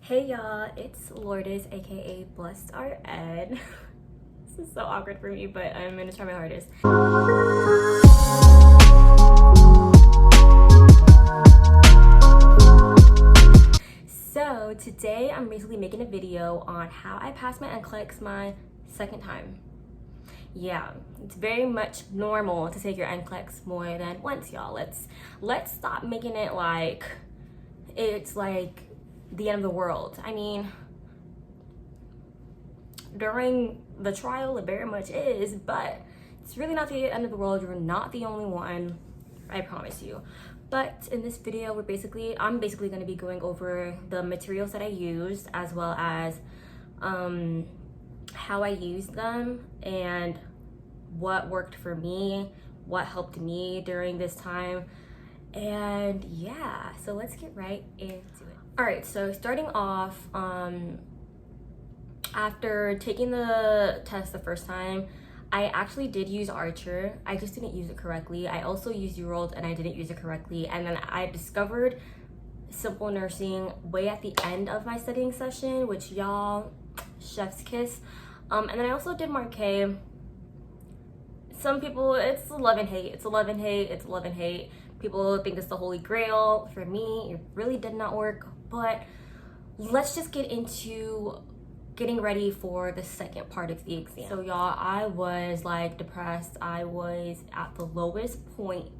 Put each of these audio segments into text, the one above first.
Hey y'all, it's Lourdes, aka Blessed RN. This is so awkward for me, but I'm gonna try my hardest. So today I'm basically making a video on how I passed my NCLEX my second time. Yeah, it's very much normal to take your NCLEX more than once, y'all. Let's stop making it like it's like the end of the world. I mean, during the trial it very much is, but it's really not the end of the world. You're not the only one, I promise you. But in this video I'm basically going to be going over the materials that I used, as well as how I used them and what worked for me, what helped me during this time. And yeah, so let's get right into it. All right, so starting off, after taking the test the first time, I actually did use Archer. I just didn't use it correctly. I also used Uworld and I didn't use it correctly. And then I discovered simple nursing way at the end of my studying session, which y'all, chef's kiss. And then I also did Marquet. Some people, it's love and hate. It's love and hate. It's love and hate. People think it's the holy grail. For me, it really did not work. But let's just get into getting ready for the second part of the exam. So y'all, I was like depressed. I was at the lowest point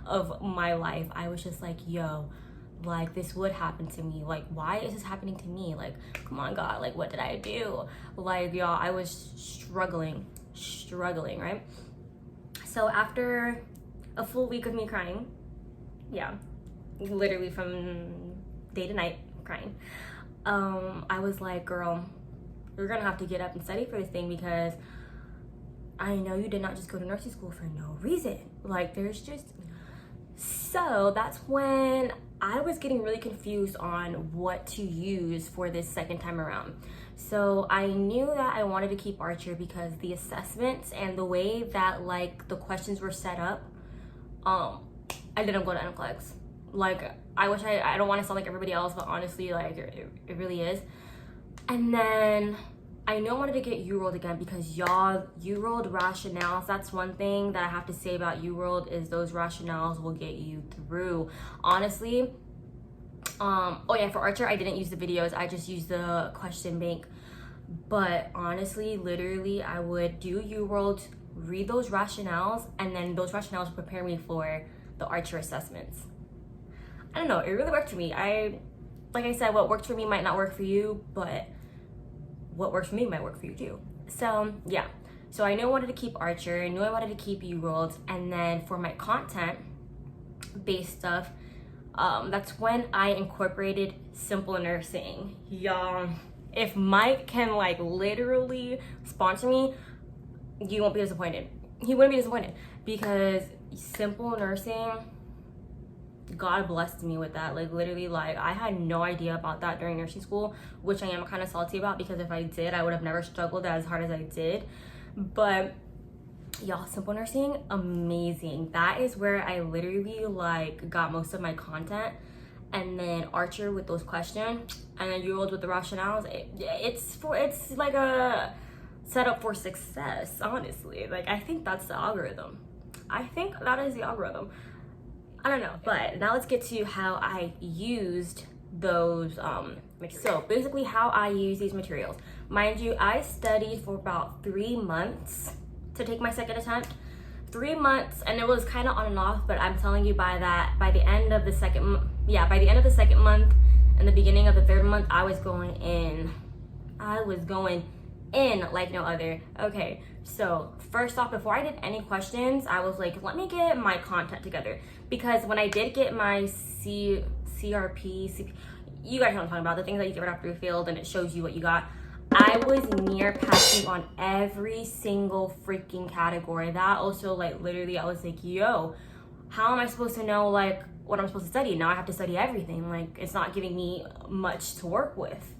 of my life. I was just like, yo, like this would happen to me. Like, why is this happening to me? Like, come on, God, like what did I do? Like, y'all, I was struggling, right? So after a full week of me crying, yeah, literally from day to night crying, I was like, girl, you're gonna have to get up and study for this thing, because I know you did not just go to nursing school for no reason. Like, there's just... So that's when I was getting really confused on what to use for this second time around. So I knew that I wanted to keep Archer because the assessments and the way that like the questions were set up, I didn't go to NCLEX. Like, I wish I don't want to sound like everybody else, but honestly, like it really is. And then I knew I wanted to get Uworld again because y'all, Uworld rationales, that's one thing that I have to say about Uworld, is those rationales will get you through. Honestly, oh yeah, for Archer, I didn't use the videos. I just used the question bank. But honestly, literally, I would do Uworld, read those rationales, and then those rationales would prepare me for the Archer assessments. I don't know, it really worked for me. Like I said, what worked for me might not work for you, but what works for me might work for you too. So yeah, so I knew I wanted to keep Archer, I knew I wanted to keep Uworld, and then for my content-based stuff, that's when I incorporated simple nursing. Y'all, if Mike can like literally sponsor me, you won't be disappointed. He wouldn't be disappointed, because simple nursing, God blessed me with that. Like, literally, like I had no idea about that during nursing school, which I am kind of salty about, because if I did, I would have never struggled as hard as I did. But y'all, simple nursing, amazing. That is where I literally like got most of my content. And then Archer with those questions, and then Uworld with the rationales. It's like a setup for success, honestly. Like, I think that's the algorithm. I think that is the algorithm. I don't know, but now let's get to how I used those materials. So basically how I use these materials. Mind you, I studied for about 3 months to take my second attempt. 3 months, and it was kind of on and off, but I'm telling you, by the end of the second month and the beginning of the third month, I was going in like no other. Okay, so first off, before I did any questions, I was like, let me get my content together, because when I did get my CRP, you guys know what I'm talking about, the things that you get right after your field and it shows you what you got, I was near passing on every single freaking category. That also, like, literally, I was like, yo, how am I supposed to know like what I'm supposed to study? Now I have to study everything. Like, it's not giving me much to work with,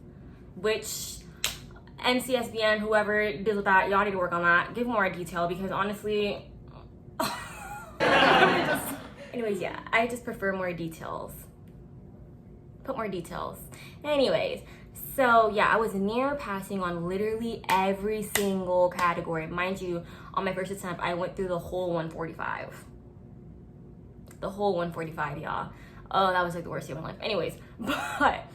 which NCSBN, whoever deals with that, y'all need to work on that. Give more detail, because honestly, anyways, yeah, I just prefer more details. Put more details. Anyways, So yeah, I was near passing on literally every single category. Mind you, on my first attempt, I went through the whole 145. The whole 145, y'all. Oh, that was like the worst day of my life. Anyways, but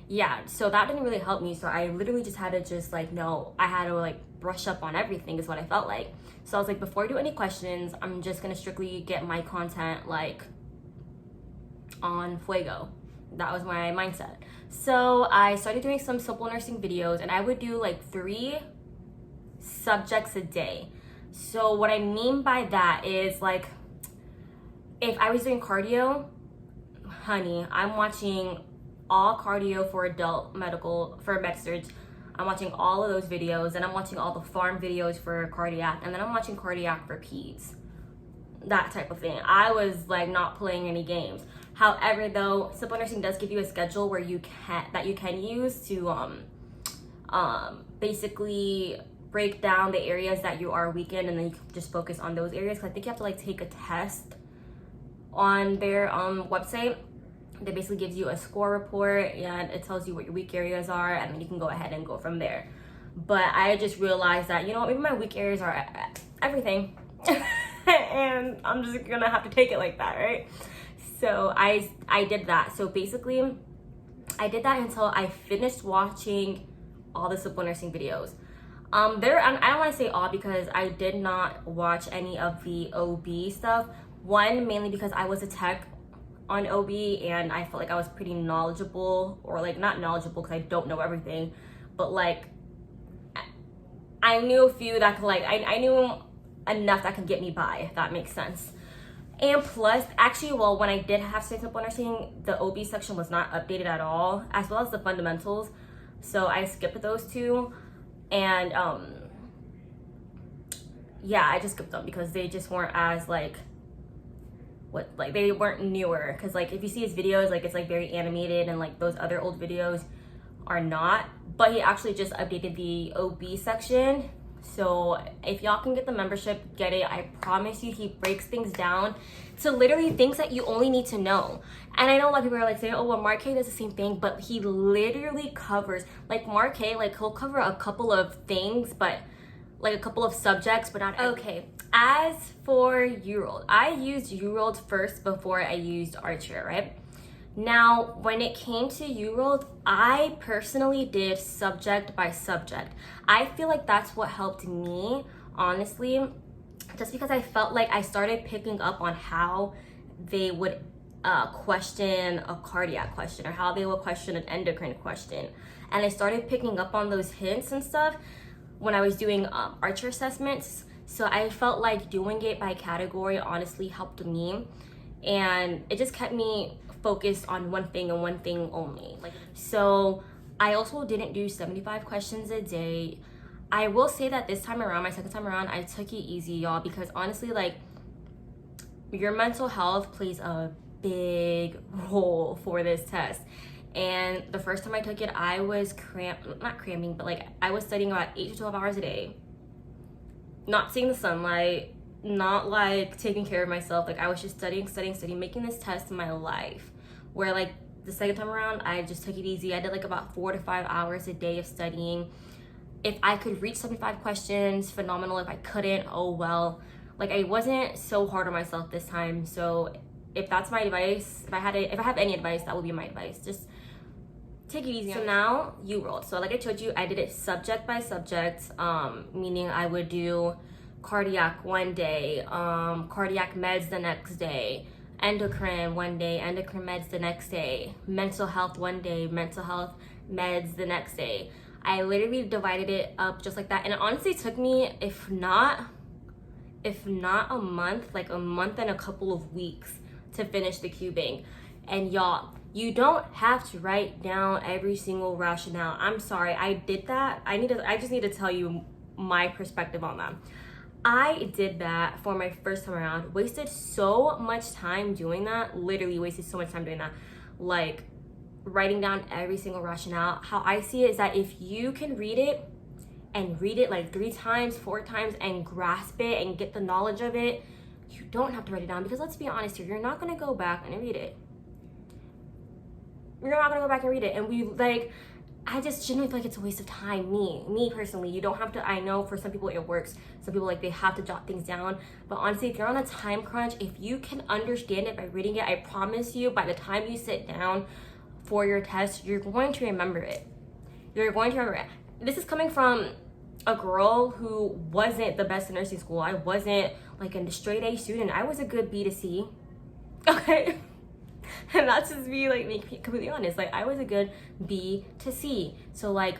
yeah, so that didn't really help me. So I literally just had to just like, no, I had to like brush up on everything is what I felt like. So I was like, before I do any questions, I'm just gonna strictly get my content like on fuego. That was my mindset. So I started doing some simple nursing videos, and I would do like 3 subjects a day. So what I mean by that is like, if I was doing cardio, honey, I'm watching all cardio for adult medical, for med-surg. I'm watching all of those videos, and I'm watching all the farm videos for cardiac, and then I'm watching cardiac for peds. That type of thing. I was like not playing any games. However, though, simple nursing does give you a schedule where you can use to basically break down the areas that you are weak in, and then you can just focus on those areas. Cause I think you have to like take a test on their website that basically gives you a score report, and it tells you what your weak areas are, and then you can go ahead and go from there. But I just realized that, you know, maybe my weak areas are everything. And I'm just gonna have to take it like that, right? So I did that. So basically, I did that until I finished watching all the simple nursing videos. I don't want to say all, because I did not watch any of the OB stuff. One, mainly because I was a tech on OB, and I felt like I was pretty knowledgeable, or like not knowledgeable because I don't know everything, but like I knew a few that could like, I knew enough that could get me by, if that makes sense. And plus, actually, well, when I did have simple nursing, the OB section was not updated at all, as well as the fundamentals. So I skipped those 2, and yeah, I just skipped them because they just weren't as like they weren't newer. Because like if you see his videos, like it's like very animated, and like those other old videos are not. But he actually just updated the OB section. So if y'all can get the membership, get it. I promise you, he breaks things down to literally things that you only need to know. And I know a lot of people are like saying, oh, well, Mark K does the same thing, but he literally covers, like Mark K, like he'll cover a couple of things, but like a couple of subjects, but not everything. Okay, as for Uworld, I used Uworld first before I used Archer, right? Now, when it came to Uworld, I personally did subject by subject. I feel like that's what helped me, honestly, just because I felt like I started picking up on how they would question a cardiac question, or how they would question an endocrine question. And I started picking up on those hints and stuff when I was doing Archer assessments. So I felt like doing it by category honestly helped me. And it just kept me focused on one thing and one thing only. So I also didn't do 75 questions a day. I will say that this time around, my second time around, I took it easy, y'all, because honestly, like, your mental health plays a big role for this test. And the first time I took it, I was not cramming, but like I was studying about 8 to 12 hours a day, not seeing the sunlight, not like taking care of myself. Like I was just studying, making this test my life. Where like the second time around, I just took it easy. I did like about 4 to 5 hours a day of studying. If I could reach 75 questions, phenomenal. If I couldn't, oh well. Like I wasn't so hard on myself this time. So if that's my advice, if I have any advice, that would be my advice. Just take it easy. So now Uworld. So like I told you, I did it subject by subject, meaning I would do cardiac one day, cardiac meds the next day, endocrine one day, endocrine meds the next day, mental health one day, mental health meds the next day. I literally divided it up just like that, and it honestly took me, if not a month, like a month and a couple of weeks to finish the cubing. And y'all, you don't have to write down every single rationale. I'm sorry, I did that. I just need to tell you my perspective on that. I did that for my first time around, wasted so much time doing that, literally wasted so much time doing that, like writing down every single rationale. How I see it is that if you can read it and read it like 3 times, 4 times, and grasp it and get the knowledge of it, you don't have to write it down, because let's be honest here, you're not gonna go back and read it. You're not gonna go back and read it. And we like, I just genuinely feel like it's a waste of time. Me personally, you don't have to. I know for some people it works. Some people, like, they have to jot things down. But honestly, if you're on a time crunch, if you can understand it by reading it, I promise you, by the time you sit down for your test, you're going to remember it. You're going to remember it. This is coming from a girl who wasn't the best in nursing school. I wasn't like a straight A student. I was a good B to C. Okay. And that's just me, like, being completely honest. Like, I was a good B to C. So, like,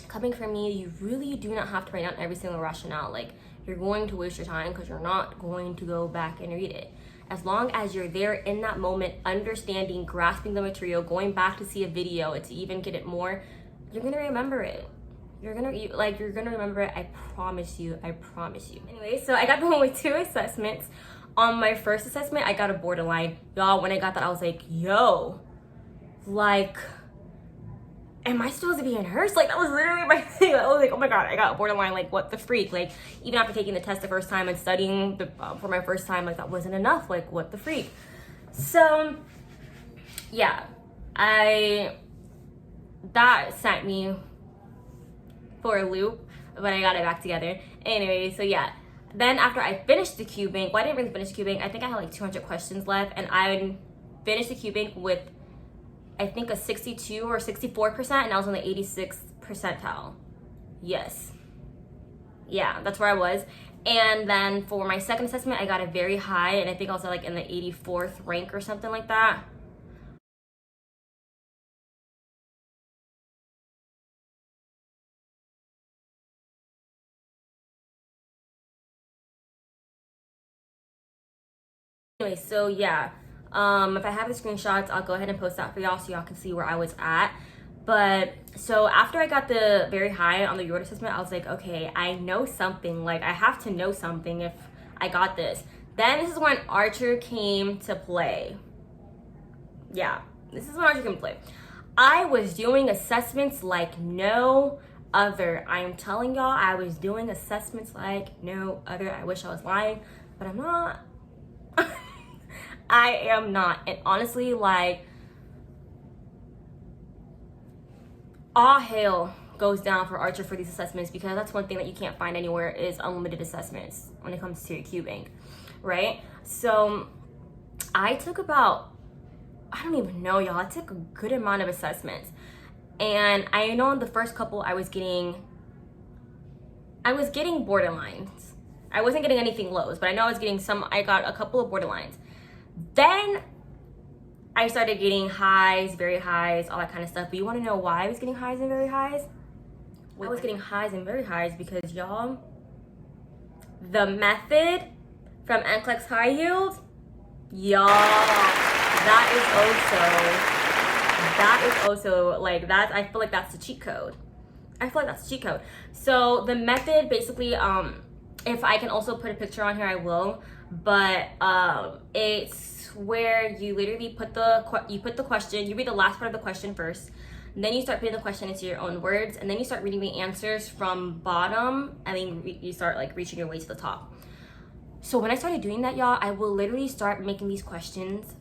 coming from me, you really do not have to write down every single rationale. Like, you're going to waste your time because you're not going to go back and read it. As long as you're there in that moment, understanding, grasping the material, going back to see a video to even get it more, you're gonna remember it. You're gonna remember it. I promise you. Anyway, so I got the one with 2 assessments. On my first assessment, I got a borderline. Y'all, when I got that, I was like, yo, like, am I supposed to be a nurse? Like, that was literally my thing. I was like, oh my God, I got a borderline. Like, what the freak? Like, even after taking the test the first time and studying for my first time, like, that wasn't enough. Like, what the freak? So, yeah, that sent me for a loop, but I got it back together. Anyway, so yeah. Then after I finished the Q Bank, well, I didn't really finish the Q Bank. I think I had like 200 questions left, and I finished the Q Bank with, I think, a 62 or 64%, and I was on the 86th percentile. Yes. Yeah, that's where I was. And then for my second assessment, I got a very high, and I think I was like in the 84th rank or something like that. Anyway, so yeah, if I have the screenshots, I'll go ahead and post that for y'all so y'all can see where I was at. But so after I got the very high on the Uworld assessment, I was like, okay, I know something. Like, I have to know something if I got this. Then this is when Archer came to play. Yeah, this is when Archer came to play. I was doing assessments like no other. I am telling y'all, I was doing assessments like no other. I wish I was lying, but I'm not. I am not. And honestly, like, all hail goes down for Archer for these assessments, because that's one thing that you can't find anywhere is unlimited assessments when it comes to your Q Bank, right? So I took about, I don't even know, y'all. I took a good amount of assessments. And I know in the first couple I was getting borderlines. I wasn't getting anything lows, but I know I was getting I got a couple of borderlines. Then I started getting highs, very highs, all that kind of stuff. But you want to know why I was getting highs and very highs? I was getting highs and very highs because, y'all, the method from NCLEX High Heels, y'all, that is also like, that, I feel like that's the cheat code. So the method basically, if I can also put a picture on here, I will. But it's where you literally put the question, you read the last part of the question first, and then you start putting the question into your own words, and then you start reading the answers from bottom, and then you start like reaching your way to the top. So when I started doing that, y'all, I will literally start making these questions,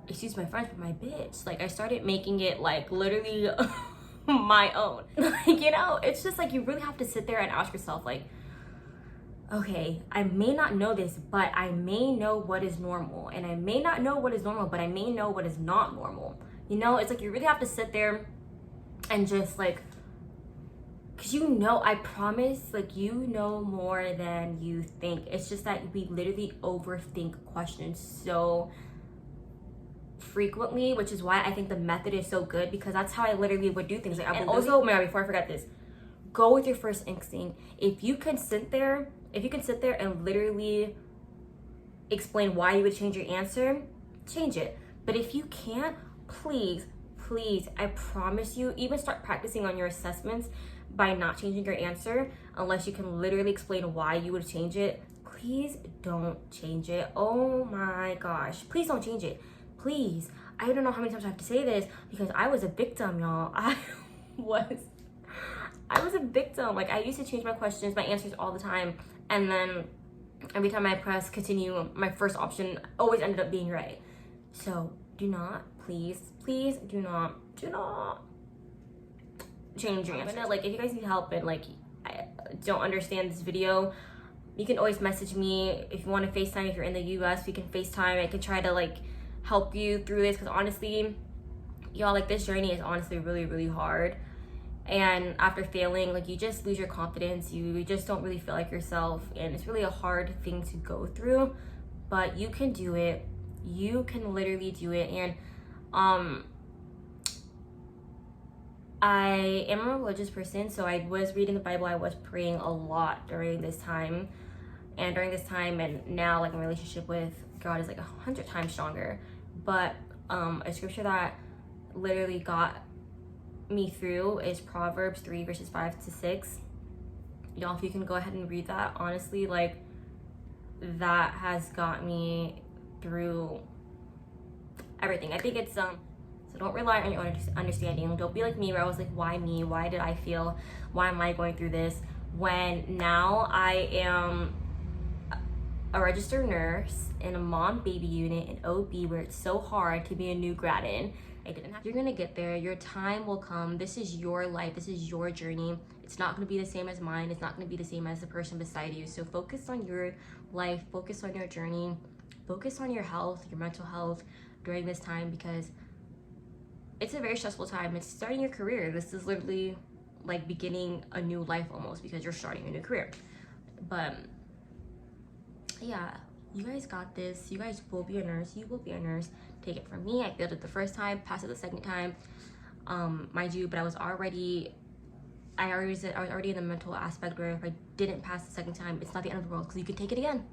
excuse my French, but my bitch, like, I started making it like literally my own. Like, you know, it's just like, you really have to sit there and ask yourself, like, okay, I may not know this, but I may know what is normal. And I may not know what is normal, but I may know what is not normal. You know, it's like, you really have to sit there and just like, because you know, I promise, like, you know more than you think. It's just that we literally overthink questions so frequently, which is why I think the method is so good, because that's how I literally would do things. Like, and also, oh my God, before I forget this, go with your first instinct. If you can sit there and literally explain why you would change your answer, change it. But if you can't, please, I promise you, even start practicing on your assessments by not changing your answer unless you can literally explain why you would change it. Please don't change it. Oh my gosh. Please don't change it. Please. I don't know how many times I have to say this, because I was a victim, y'all. I was a victim. Like, I used to change my questions, my answers all the time. And then every time I press continue, my first option always ended up being right. So do not, please do not change your answer. Like, if you guys need help and like I don't understand this video, you can always message me. If you want to FaceTime, if you're in the US, we can FaceTime. I can try to like help you through this, because honestly, y'all, like, this journey is honestly really, really hard. And after failing, like, you just lose your confidence. You just don't really feel like yourself, and it's really a hard thing to go through, but you can do it. You can literally do it. And I am a religious person, so I was reading the Bible. I was praying a lot during this time, and now, like, my relationship with God is like 100 times stronger. But a scripture that literally got me through is Proverbs 3 verses 5-6. Y'all, if you can go ahead and read that, honestly, like, that has got me through everything. I think it's so don't rely on your own understanding. Don't be like me, where I was like, why me? Why did I feel? Why am I going through this? When now I am a registered nurse in a mom baby unit in OB, where it's so hard to be a new grad in. You're gonna get there. Your time will come. This is your life. This is your journey. It's not gonna be the same as mine. It's not gonna be the same as the person beside you. So focus on your life. Focus on your journey. Focus on your health, your mental health during this time, because it's a very stressful time. It's starting your career. This is literally like beginning a new life almost, because you're starting a new career. But yeah, you guys got this. You guys will be a nurse. You will be a nurse. Take it from me. I failed it the first time, passed it the second time, mind you, but I was already in the mental aspect where if I didn't pass the second time, it's not the end of the world, because you can take it again.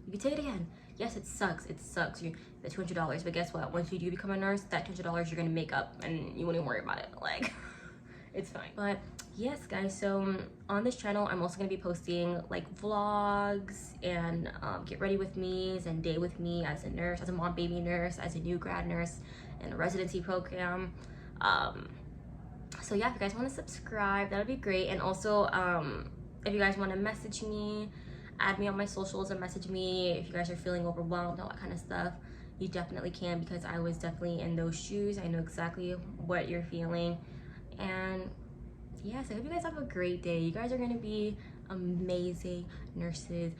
You can take it again. Yes, it sucks. It sucks. The $200, but guess what? Once you do become a nurse, that $200 you're gonna make up, and you won't even worry about it. Like, it's fine. But yes, guys. So on this channel, I'm also gonna be posting like vlogs and get ready with me's and day with me as a nurse, as a mom baby nurse, as a new grad nurse in a residency program. So yeah, if you guys want to subscribe, that would be great. And also, if you guys want to message me, add me on my socials and message me if you guys are feeling overwhelmed, all that kind of stuff. You definitely can, because I was definitely in those shoes. I know exactly what you're feeling. And yes, I hope you guys have a great day. You guys are going to be amazing nurses.